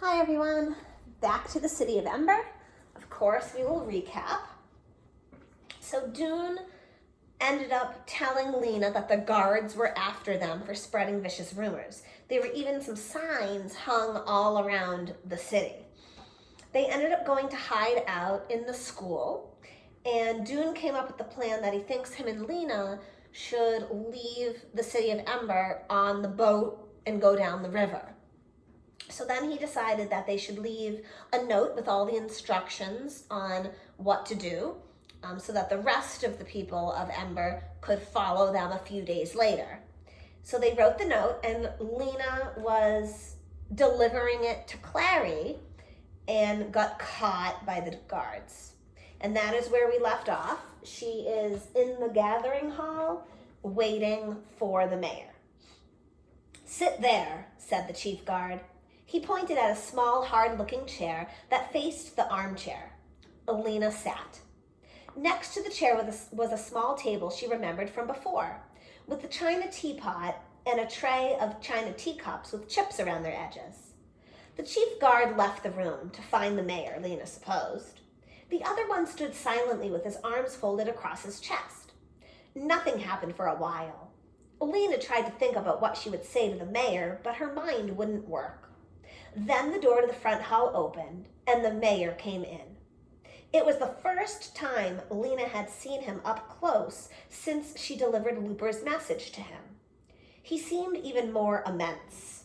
Hi everyone, back to the City of Ember. Of course, we will recap. So Dune ended up telling Lena that the guards were after them for spreading vicious rumors. There were even some signs hung all around the city. They ended up going to hide out in the school, and Dune came up with the plan that he thinks him and Lena should leave the City of Ember on the boat and go down the river. So then he decided that they should leave a note with all the instructions on what to do so that the rest of the people of Ember could follow them a few days later. So they wrote the note, and Lena was delivering it to Clary and got caught by the guards. And that is where we left off. She is in the gathering hall waiting for the mayor. "Sit there," said the chief guard. He pointed at a small, hard-looking chair that faced the armchair. Lena sat. Next to the chair was a small table she remembered from before, with a china teapot and a tray of china teacups with chips around their edges. The chief guard left the room to find the mayor, Lena supposed. The other one stood silently with his arms folded across his chest. Nothing happened for a while. Lena tried to think about what she would say to the mayor, but her mind wouldn't work. Then the door to the front hall opened, and the mayor came in. It was the first time Lena had seen him up close since she delivered Looper's message to him. He seemed even more immense.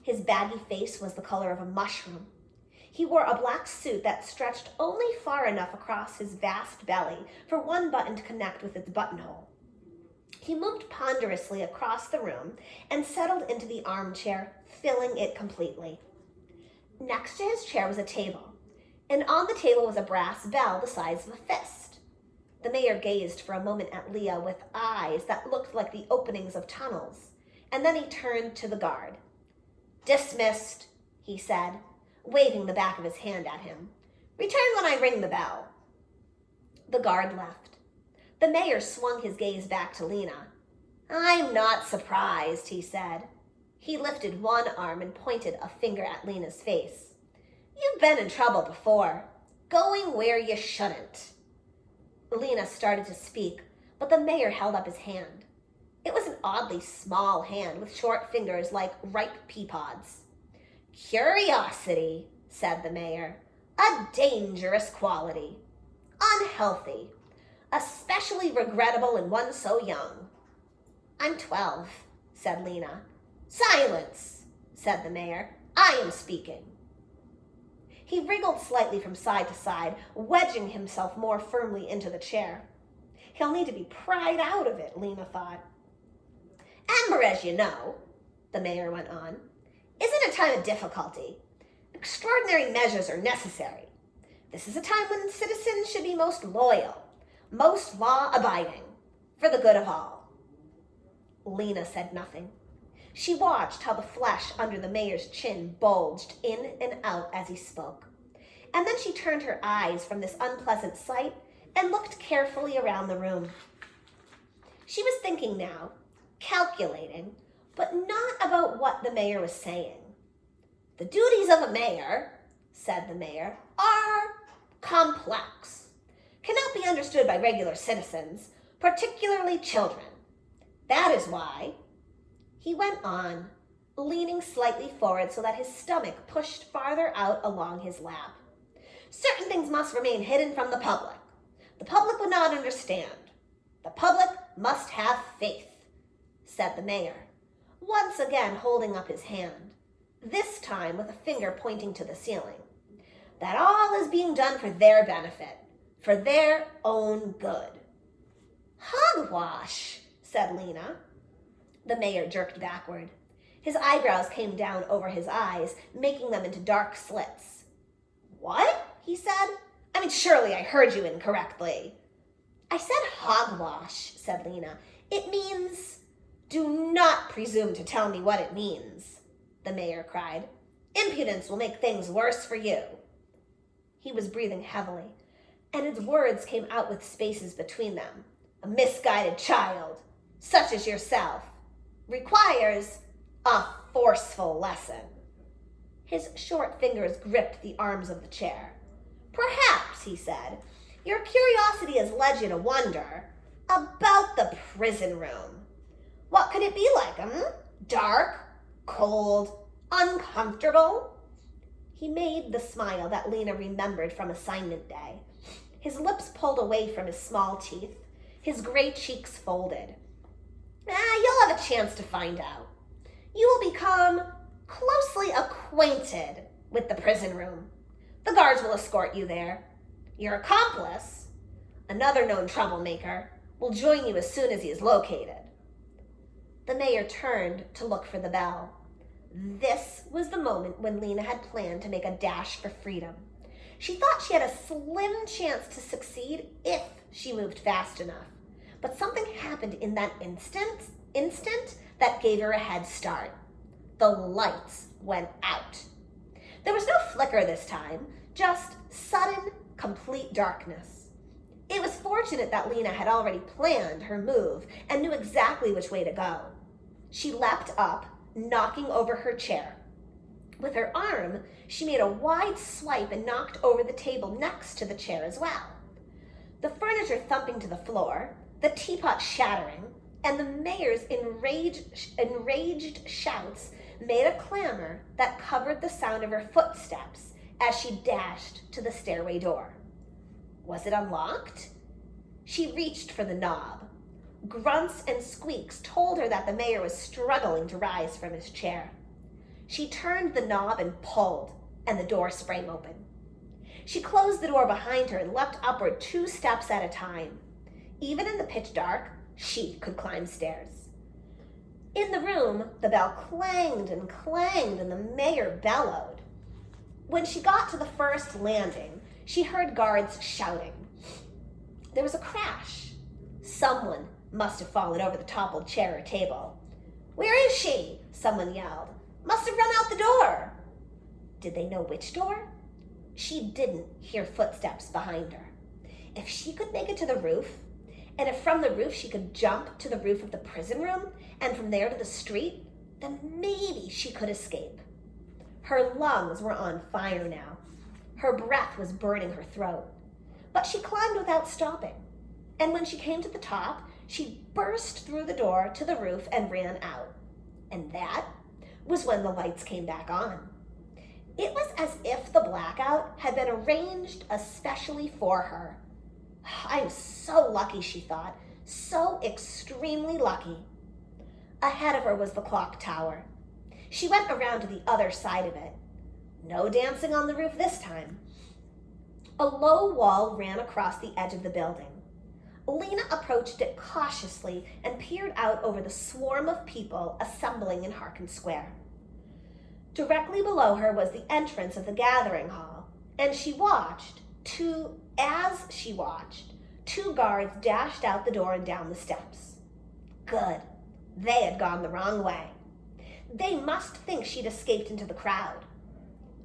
His baggy face was the color of a mushroom. He wore a black suit that stretched only far enough across his vast belly for one button to connect with its buttonhole. He moved ponderously across the room and settled into the armchair, filling it completely. Next to his chair was a table, and on the table was a brass bell the size of a fist. The mayor gazed for a moment at Leah with eyes that looked like the openings of tunnels, and then he turned to the guard. "Dismissed," he said, waving the back of his hand at him. "Return when I ring the bell." The guard left. The mayor swung his gaze back to Lena. "I'm not surprised," he said. He lifted one arm and pointed a finger at Lena's face. "You've been in trouble before, going where you shouldn't." Lena started to speak, but the mayor held up his hand. It was an oddly small hand with short fingers like ripe pea pods. "Curiosity," said the mayor. "A dangerous quality. Unhealthy. Especially regrettable in one so young." "I'm 12, said Lena. "Silence," said the mayor. "I am speaking." He wriggled slightly from side to side, wedging himself more firmly into the chair. He'll need to be pried out of it, Lena thought. "Ember, as you know," the mayor went on, "is in a time of difficulty. Extraordinary measures are necessary. This is a time when citizens should be most loyal, most law-abiding, for the good of all." Lena said nothing. She watched how the flesh under the mayor's chin bulged in and out as he spoke. And then she turned her eyes from this unpleasant sight and looked carefully around the room. She was thinking now, calculating, but not about what the mayor was saying. "The duties of a mayor," said the mayor, "are complex, cannot be understood by regular citizens, particularly children. That is why," he went on, leaning slightly forward so that his stomach pushed farther out along his lap, "certain things must remain hidden from the public. The public would not understand. The public must have faith," said the mayor, once again holding up his hand, this time with a finger pointing to the ceiling. "That all is being done for their benefit, for their own good." "Hogwash," said Lena. The mayor jerked backward. His eyebrows came down over his eyes, making them into dark slits. "What?" he said. "I mean, surely I heard you incorrectly." "I said hogwash," said Lena. "It means—" "Do not presume to tell me what it means," the mayor cried. "Impudence will make things worse for you." He was breathing heavily, and his words came out with spaces between them. "A misguided child, such as yourself, requires a forceful lesson." His short fingers gripped the arms of the chair. "Perhaps," he said, "your curiosity has led you to wonder about the prison room. What could it be like, Dark, cold, uncomfortable?" He made the smile that Lena remembered from assignment day. His lips pulled away from his small teeth, his gray cheeks folded. You'll have a chance to find out. You will become closely acquainted with the prison room. The guards will escort you there. Your accomplice, another known troublemaker, will join you as soon as he is located." The mayor turned to look for the bell. This was the moment when Lena had planned to make a dash for freedom. She thought she had a slim chance to succeed if she moved fast enough. But something happened in that instant that gave her a head start. The lights went out. There was no flicker this time, just sudden, complete darkness. It was fortunate that Lena had already planned her move and knew exactly which way to go. She leapt up, knocking over her chair. With her arm, she made a wide swipe and knocked over the table next to the chair as well. The furniture thumping to the floor, the teapot shattering, and the mayor's enraged shouts made a clamor that covered the sound of her footsteps as she dashed to the stairway door. Was it unlocked? She reached for the knob. Grunts and squeaks told her that the mayor was struggling to rise from his chair. She turned the knob and pulled, and the door sprang open. She closed the door behind her and leapt upward 2 steps at a time. Even in the pitch dark, she could climb stairs. In the room, the bell clanged and the mayor bellowed. When she got to the first landing, she heard guards shouting. There was a crash. Someone must have fallen over the toppled chair or table. "Where is she?" someone yelled. "Must have run out the door." Did they know which door? She didn't hear footsteps behind her. If she could make it to the roof, and if from the roof she could jump to the roof of the prison room and from there to the street, then maybe she could escape. Her lungs were on fire now. Her breath was burning her throat. But she climbed without stopping. And when she came to the top, she burst through the door to the roof and ran out. And that was when the lights came back on. It was as if the blackout had been arranged especially for her. "I'm so lucky," she thought, "so extremely lucky." Ahead of her was the clock tower. She went around to the other side of it. No dancing on the roof this time. A low wall ran across the edge of the building. Lena approached it cautiously and peered out over the swarm of people assembling in Harkin Square. Directly below her was the entrance of the gathering hall, and as she watched, 2 guards dashed out the door and down the steps. Good. They had gone the wrong way. They must think she'd escaped into the crowd.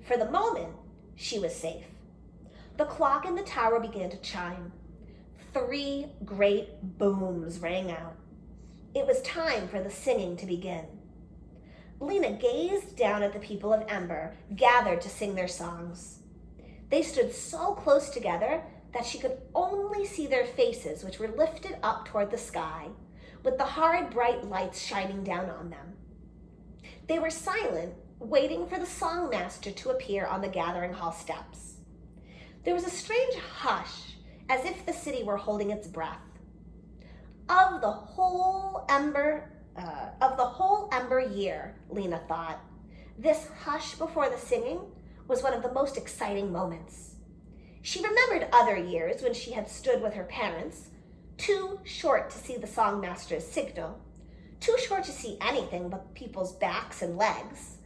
For the moment, she was safe. The clock in the tower began to chime. 3 great booms rang out. It was time for the singing to begin. Lena gazed down at the people of Ember, gathered to sing their songs. They stood so close together that she could only see their faces, which were lifted up toward the sky, with the hard, bright lights shining down on them. They were silent, waiting for the songmaster to appear on the gathering hall steps. There was a strange hush, as if the city were holding its breath. Of the whole Ember year, Lena thought, this hush before the singing was one of the most exciting moments. She remembered other years when she had stood with her parents, too short to see the songmaster's signal, too short to see anything but people's backs and legs,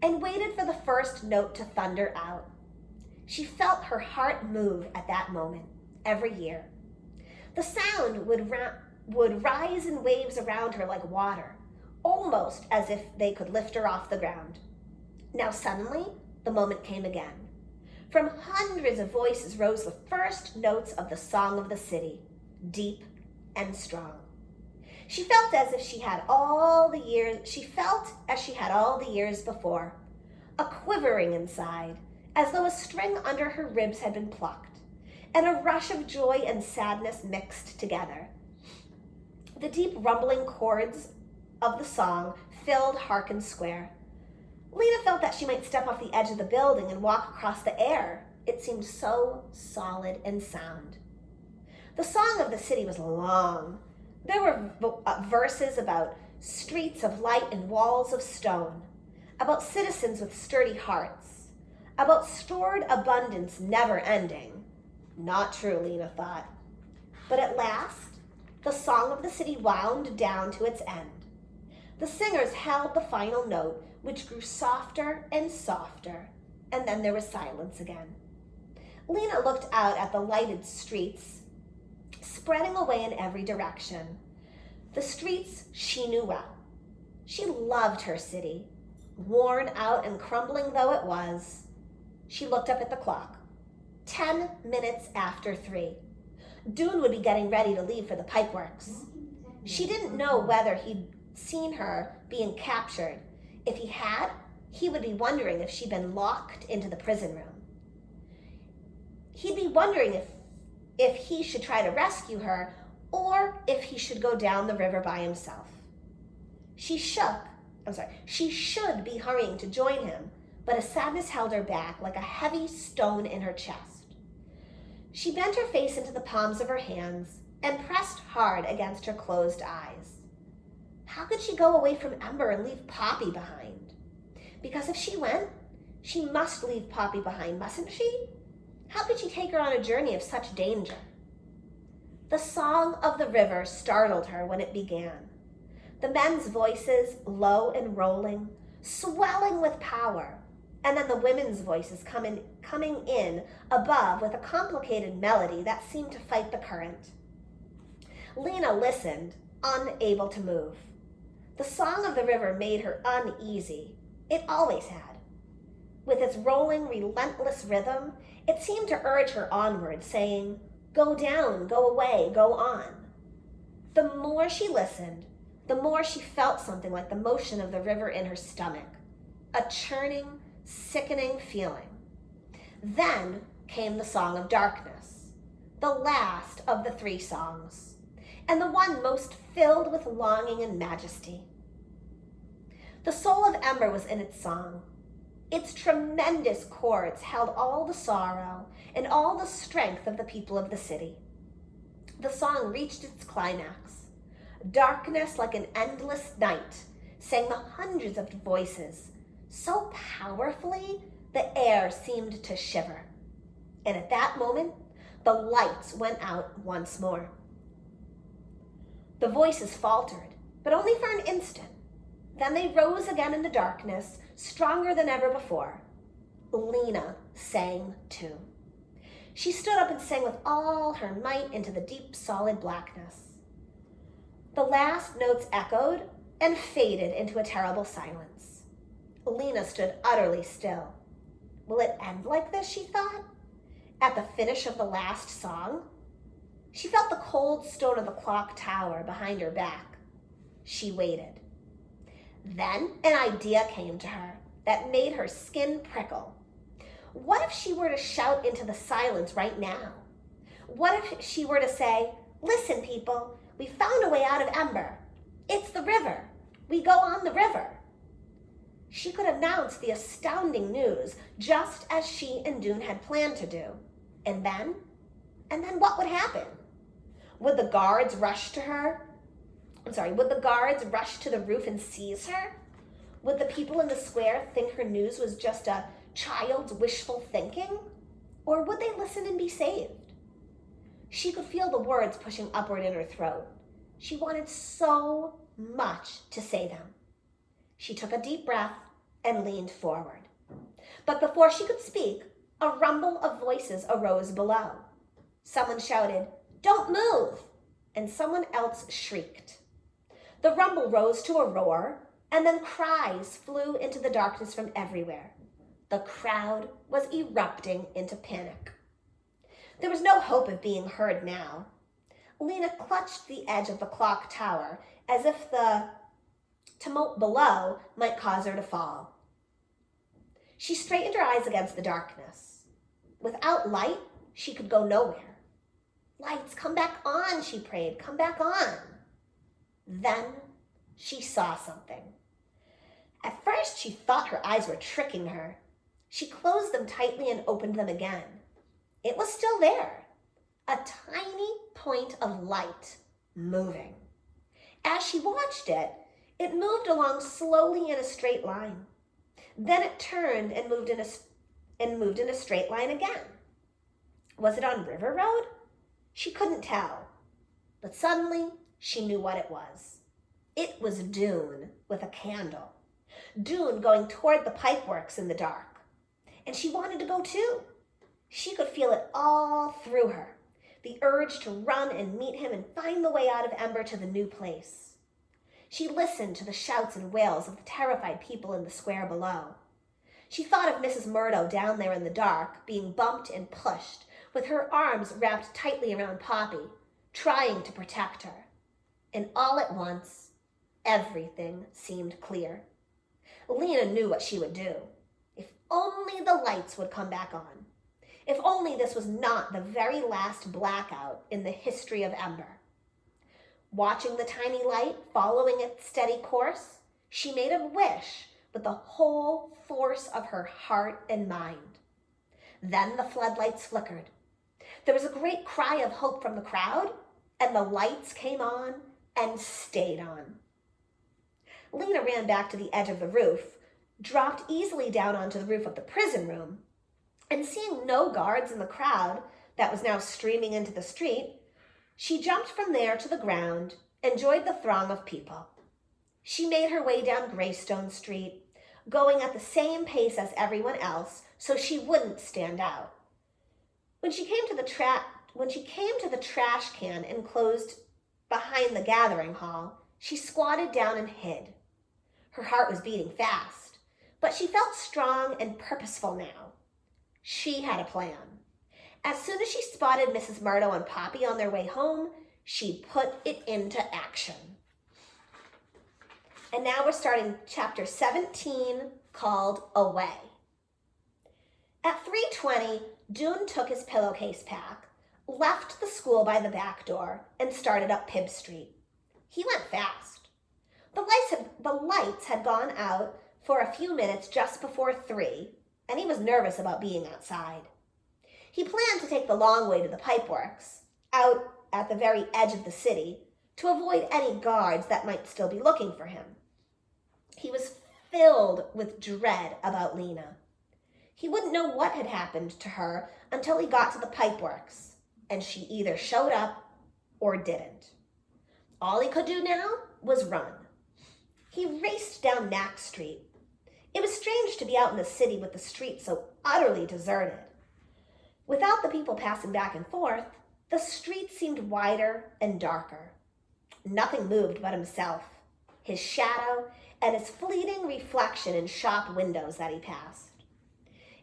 and waited for the first note to thunder out. She felt her heart move at that moment, every year. The sound would rise in waves around her like water, almost as if they could lift her off the ground. Now suddenly, the moment came again. From hundreds of voices rose the first notes of the song of the city, deep and strong. She felt as she had all the years before, a quivering inside, as though a string under her ribs had been plucked, and a rush of joy and sadness mixed together. The deep rumbling chords of the song filled Harkin Square. Lena felt that she might step off the edge of the building and walk across the air. It seemed so solid and sound. The song of the city was long. There were verses about streets of light and walls of stone, about citizens with sturdy hearts, about stored abundance never ending. Not true, Lena thought. But at last, the song of the city wound down to its end. The singers held the final note, which grew softer and softer, and then there was silence again. Lena looked out at the lighted streets, spreading away in every direction. The streets she knew well. She loved her city, worn out and crumbling though it was. She looked up at the clock. 10 minutes after 3. Dune would be getting ready to leave for the pipeworks. She didn't know whether he'd seen her being captured. If he had, he would be wondering if she'd been locked into the prison room. He'd be wondering if he should try to rescue her or if he should go down the river by himself. She should be hurrying to join him, but a sadness held her back like a heavy stone in her chest. She bent her face into the palms of her hands and pressed hard against her closed eyes. How could she go away from Ember and leave Poppy behind? Because if she went, she must leave Poppy behind, mustn't she? How could she take her on a journey of such danger? The song of the river startled her when it began. The men's voices, low and rolling, swelling with power, and then the women's voices coming in above with a complicated melody that seemed to fight the current. Lena listened, unable to move. The song of the river made her uneasy. It always had. With its rolling, relentless rhythm, it seemed to urge her onward, saying, "Go down, go away, go on." The more she listened, the more she felt something like the motion of the river in her stomach, a churning, sickening feeling. Then came the Song of Darkness, the last of the 3 songs, and the one most filled with longing and majesty. The soul of Ember was in its song. Its tremendous chords held all the sorrow and all the strength of the people of the city. The song reached its climax. Darkness like an endless night sang the hundreds of voices, so powerfully the air seemed to shiver. And at that moment, the lights went out once more. The voices faltered, but only for an instant. Then they rose again in the darkness, stronger than ever before. Lena sang too. She stood up and sang with all her might into the deep, solid blackness. The last notes echoed and faded into a terrible silence. Lena stood utterly still. Will it end like this, she thought? At the finish of the last song? She felt the cold stone of the clock tower behind her back. She waited. Then an idea came to her that made her skin prickle. What if she were to shout into the silence right now? What if she were to say, "Listen, people, we found a way out of Ember. It's the river. We go on the river." She could announce the astounding news just as she and Dune had planned to do. And then what would happen? Would the guards rush to her? Would the guards rush to the roof and seize her? Would the people in the square think her news was just a child's wishful thinking? Or would they listen and be saved? She could feel the words pushing upward in her throat. She wanted so much to say them. She took a deep breath and leaned forward. But before she could speak, a rumble of voices arose below. Someone shouted, "Don't move!" and someone else shrieked. The rumble rose to a roar, and then cries flew into the darkness from everywhere. The crowd was erupting into panic. There was no hope of being heard now. Lena clutched the edge of the clock tower as if the tumult below might cause her to fall. She straightened her eyes against the darkness. Without light, she could go nowhere. Lights, come back on, she prayed. Come back on. Then she saw something. At first, she thought her eyes were tricking her. She closed them tightly and opened them again. It was still there, a tiny point of light moving. As she watched it, it moved along slowly in a straight line. Then it turned and moved in a straight line again. Was it on River Road? She couldn't tell. But suddenly, she knew what it was. It was Dune with a candle. Dune going toward the pipeworks in the dark. And she wanted to go too. She could feel it all through her, the urge to run and meet him and find the way out of Ember to the new place. She listened to the shouts and wails of the terrified people in the square below. She thought of Mrs. Murdo down there in the dark, being bumped and pushed, with her arms wrapped tightly around Poppy, trying to protect her. And all at once, everything seemed clear. Lena knew what she would do. If only the lights would come back on. If only this was not the very last blackout in the history of Ember. Watching the tiny light following its steady course, she made a wish with the whole force of her heart and mind. Then the floodlights flickered. There was a great cry of hope from the crowd, and the lights came on and stayed on. Lena ran back to the edge of the roof, dropped easily down onto the roof of the prison room, and seeing no guards in the crowd that was now streaming into the street, she jumped from there to the ground and joined the throng of people. She made her way down Greystone Street, going at the same pace as everyone else so she wouldn't stand out. When she came to the trash can enclosed behind the gathering hall, she squatted down and hid. Her heart was beating fast, but she felt strong and purposeful now. She had a plan. As soon as she spotted Mrs. Murdo and Poppy on their way home, she put it into action. And now we're starting chapter 17, called Away. At 3:20, Dune took his pillowcase pack, left the school by the back door, and started up Pibb Street. He went fast. The lights had gone out for a few minutes just before 3, and he was nervous about being outside. He planned to take the long way to the pipeworks, out at the very edge of the city, to avoid any guards that might still be looking for him. He was filled with dread about Lena. He wouldn't know what had happened to her until he got to the pipeworks, and she either showed up or didn't. All he could do now was run. He raced down Knack Street. It was strange to be out in the city with the streets so utterly deserted. Without the people passing back and forth, the street seemed wider and darker. Nothing moved but himself, his shadow, and his fleeting reflection in shop windows that he passed.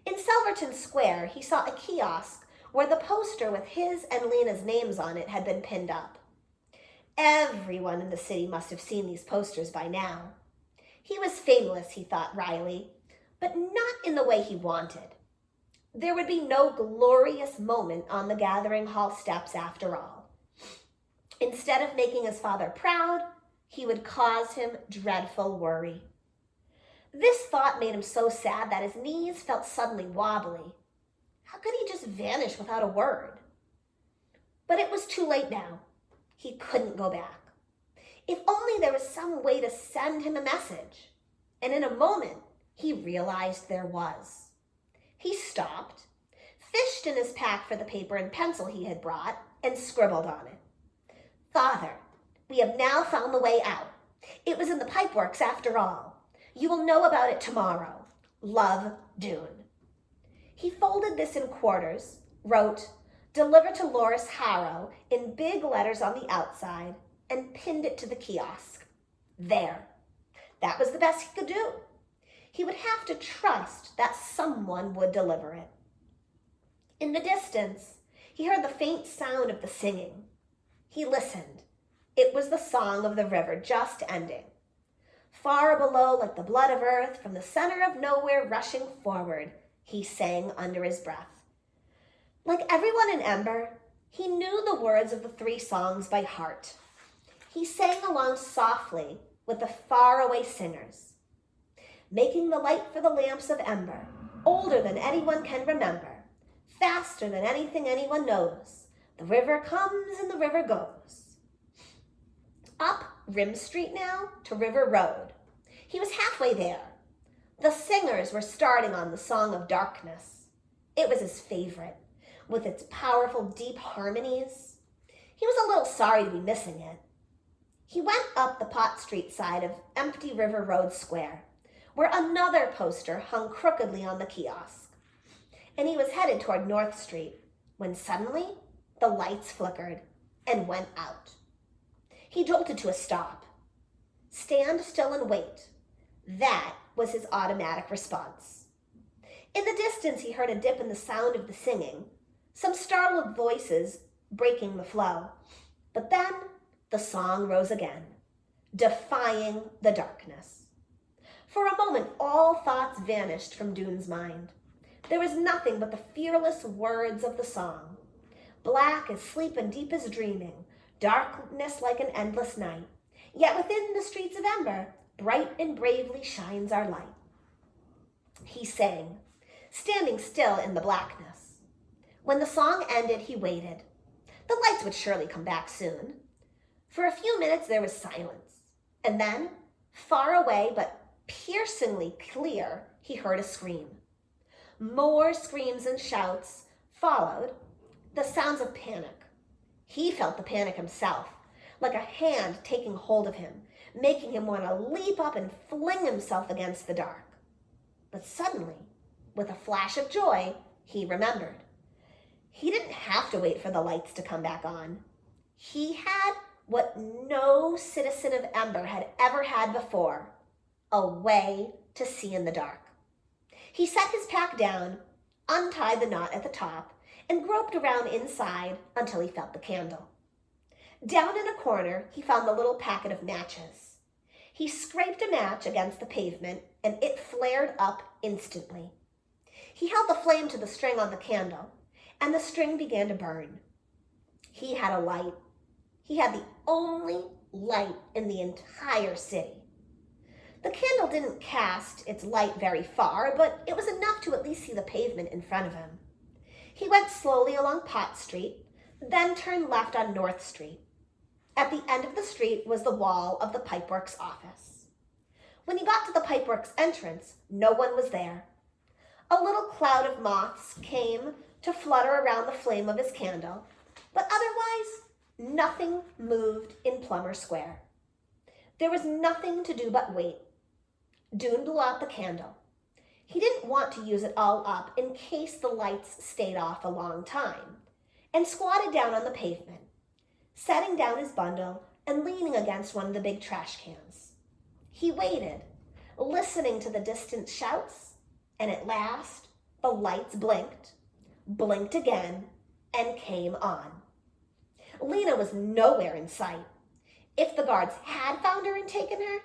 In Silverton Square, he saw a kiosk where the poster with his and Lena's names on it had been pinned up. Everyone in the city must have seen these posters by now. He was famous, he thought wryly, but not in the way he wanted. There would be no glorious moment on the gathering hall steps after all. Instead of making his father proud, he would cause him dreadful worry. This thought made him so sad that his knees felt suddenly wobbly. How could he just vanish without a word? But it was too late now. He couldn't go back. If only there was some way to send him a message. And in a moment, he realized there was. He stopped, fished in his pack for the paper and pencil he had brought, and scribbled on it. Father, we have now found the way out. It was in the pipeworks after all. You will know about it tomorrow. Love, Dune. He folded this in quarters, wrote, "Deliver to Loris Harrow" in big letters on the outside, and pinned it to the kiosk. There. That was the best he could do. He would have to trust that someone would deliver it. In the distance, he heard the faint sound of the singing. He listened. It was the song of the river just ending. Far below, like the blood of earth, from the center of nowhere rushing forward, he sang under his breath. Like everyone in Ember, he knew the words of the 3 songs by heart. He sang along softly with the faraway singers. Making the light for the lamps of Ember, older than anyone can remember, faster than anything anyone knows, the river comes and the river goes. Up Rim Street now to River Road. He was halfway there. The singers were starting on the Song of Darkness. It was his favorite, with its powerful, deep harmonies. He was a little sorry to be missing it. He went up the Pot Street side of empty River Road Square, where another poster hung crookedly on the kiosk, and he was headed toward North Street when suddenly the lights flickered and went out. He jolted to a stop. Stand still and wait. That was his automatic response. In the distance, he heard a dip in the sound of the singing, some startled voices breaking the flow. But then the song rose again, defying the darkness. For a moment, all thoughts vanished from Dune's mind. There was nothing but the fearless words of the song. Black as sleep and deep as dreaming, darkness like an endless night. Yet within the streets of Ember, bright and bravely shines our light. He sang, standing still in the blackness. When the song ended, he waited. The lights would surely come back soon. For a few minutes there was silence, and then, far away but piercingly clear, he heard a scream. More screams and shouts followed, the sounds of panic. He felt the panic himself, like a hand taking hold of him, making him want to leap up and fling himself against the dark. But suddenly, with a flash of joy, he remembered. He didn't have to wait for the lights to come back on. He had what no citizen of Ember had ever had before, a way to see in the dark. He set his pack down, untied the knot at the top, and groped around inside until he felt the candle. Down in a corner, he found the little packet of matches. He scraped a match against the pavement, and it flared up instantly. He held the flame to the string on the candle, and the string began to burn. He had a light. He had the only light in the entire city. The candle didn't cast its light very far, but it was enough to at least see the pavement in front of him. He went slowly along Pot Street, then turned left on North Street. At the end of the street was the wall of the Pipeworks office. When he got to the Pipeworks entrance, no one was there. A little cloud of moths came to flutter around the flame of his candle, but otherwise, nothing moved in Plumber Square. There was nothing to do but wait. Dune blew out the candle. He didn't want to use it all up in case the lights stayed off a long time, and squatted down on the pavement, setting down his bundle and leaning against one of the big trash cans. He waited, listening to the distant shouts, and at last the lights blinked again, and came on. Lena was nowhere in sight. If the guards had found her and taken her,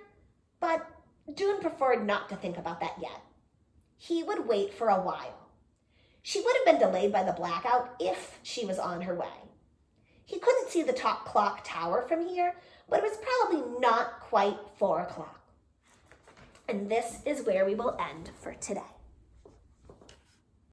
but Dune preferred not to think about that yet. He would wait for a while. She would have been delayed by the blackout if she was on her way. He couldn't see the top clock tower from here, but it was probably not quite 4 o'clock. And this is where we will end for today.